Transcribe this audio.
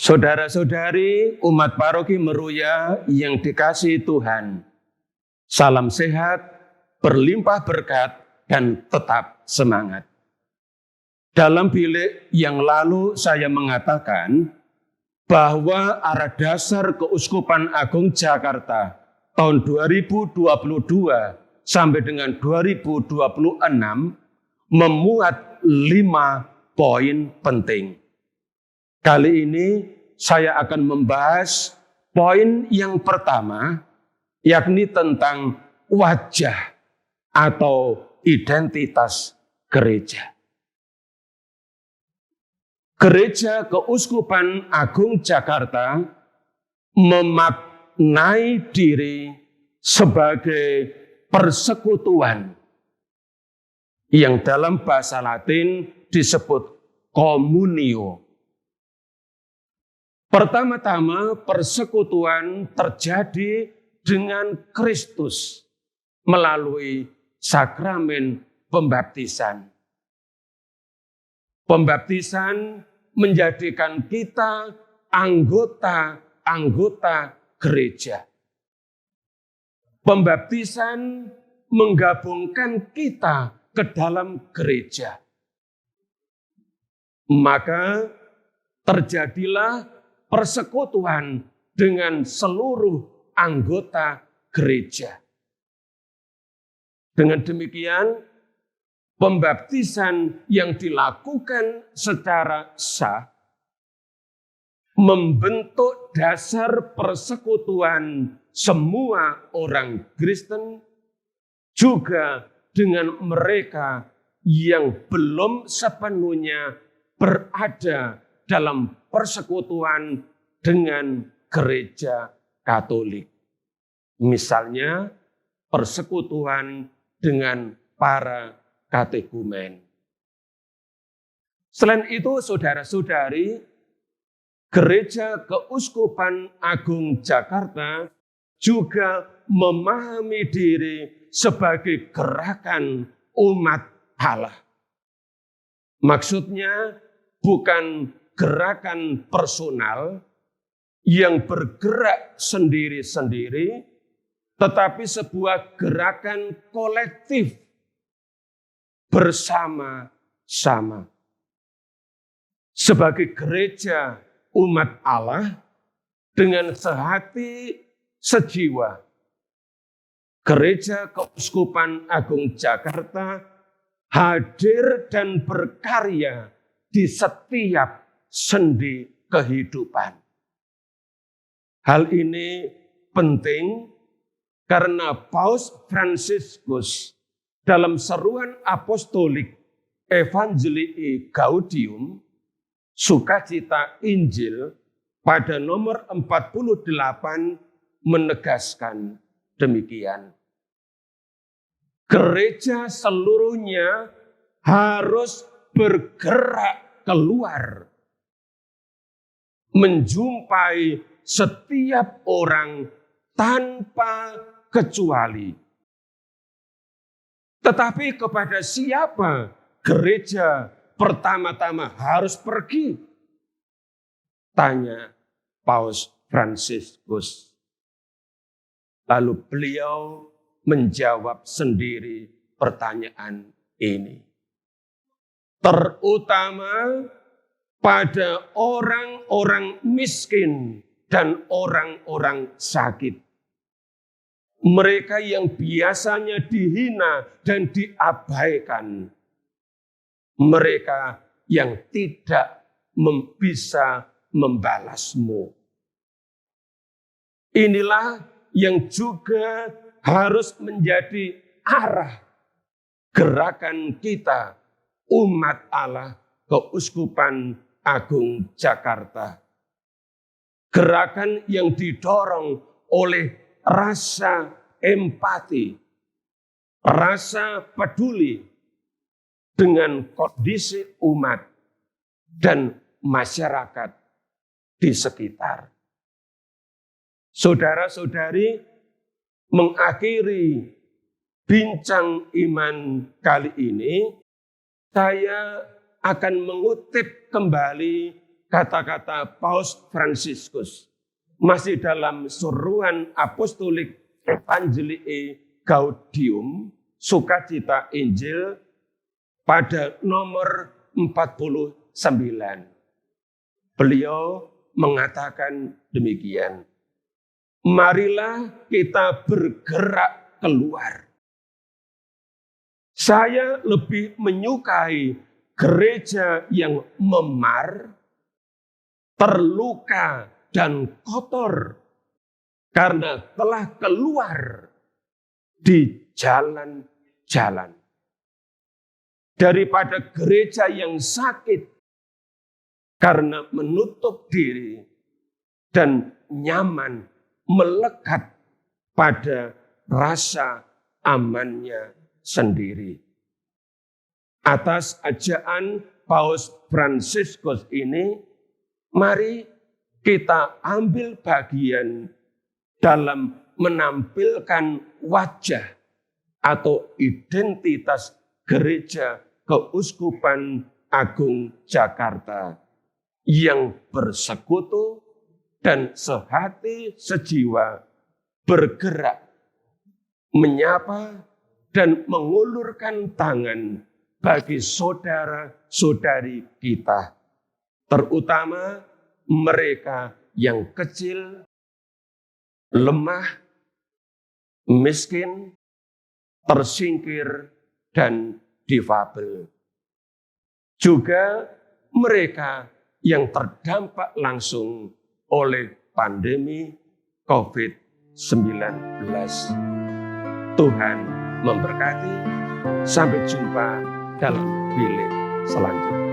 Saudara-saudari umat paroki Meruya yang dikasihi Tuhan, salam sehat, berlimpah berkat, dan tetap semangat. Dalam bilik yang lalu saya mengatakan bahwa arah dasar Keuskupan Agung Jakarta tahun 2022 sampai dengan 2026 memuat 5 poin penting. Kali ini saya akan membahas poin yang pertama, yakni tentang wajah atau identitas gereja. Gereja Keuskupan Agung Jakarta memaknai diri sebagai persekutuan yang dalam bahasa Latin disebut communio. Pertama-tama persekutuan terjadi dengan Kristus melalui sakramen pembaptisan. Pembaptisan menjadikan kita anggota-anggota gereja. Pembaptisan menggabungkan kita ke dalam gereja. Maka terjadilah persekutuan dengan seluruh anggota gereja. Dengan demikian, pembaptisan yang dilakukan secara sah membentuk dasar persekutuan semua orang Kristen, juga dengan mereka yang belum sepenuhnya berada dalam persekutuan dengan gereja Katolik. Misalnya, persekutuan dengan para kategumen. Selain itu, saudara-saudari, Gereja Keuskupan Agung Jakarta juga memahami diri sebagai gerakan umat Allah. Maksudnya bukan gerakan personal yang bergerak sendiri-sendiri, tetapi sebuah gerakan kolektif bersama-sama. Sebagai gereja umat Allah dengan sehati sejiwa, Gereja Keuskupan Agung Jakarta hadir dan berkarya di setiap sendi kehidupan. Hal ini penting karena Paus Fransiskus dalam seruan apostolik Evangelii Gaudium, Sukacita Injil, pada nomor 48 menegaskan demikian. Gereja seluruhnya harus bergerak keluar, menjumpai setiap orang tanpa kecuali. Tetapi kepada siapa gereja pertama-tama harus pergi? Tanya Paus Fransiskus. Lalu beliau menjawab sendiri pertanyaan ini. Terutama pada orang-orang miskin dan orang-orang sakit. Mereka yang biasanya dihina dan diabaikan. Mereka yang tidak bisa membalasmu. Inilah yang juga harus menjadi arah gerakan kita, umat Allah Keuskupan Agung Jakarta. Gerakan yang didorong oleh rasa empati, rasa peduli dengan kondisi umat dan masyarakat di sekitar. Saudara-saudari, mengakhiri bincang iman kali ini, saya akan mengutip kembali kata-kata Paus Fransiskus masih dalam seruan apostolik Evangelii Gaudium, sukacita Injil, pada nomor 49. Beliau mengatakan demikian. Marilah kita bergerak keluar. Saya lebih menyukai gereja yang memar, terluka, dan kotor karena telah keluar di jalan-jalan. Daripada gereja yang sakit karena menutup diri dan nyaman melekat pada rasa amannya sendiri. Atas ajaan Paus Fransiskus ini, mari kita ambil bagian dalam menampilkan wajah atau identitas Gereja Keuskupan Agung Jakarta yang bersekutu dan sehati sejiwa bergerak, menyapa dan mengulurkan tangan bagi saudara-saudari kita, terutama mereka yang kecil, lemah, miskin, tersingkir, dan difabel. Juga mereka yang terdampak langsung oleh pandemi COVID-19. Tuhan memberkati. Sampai jumpa dalam bilik selanjutnya.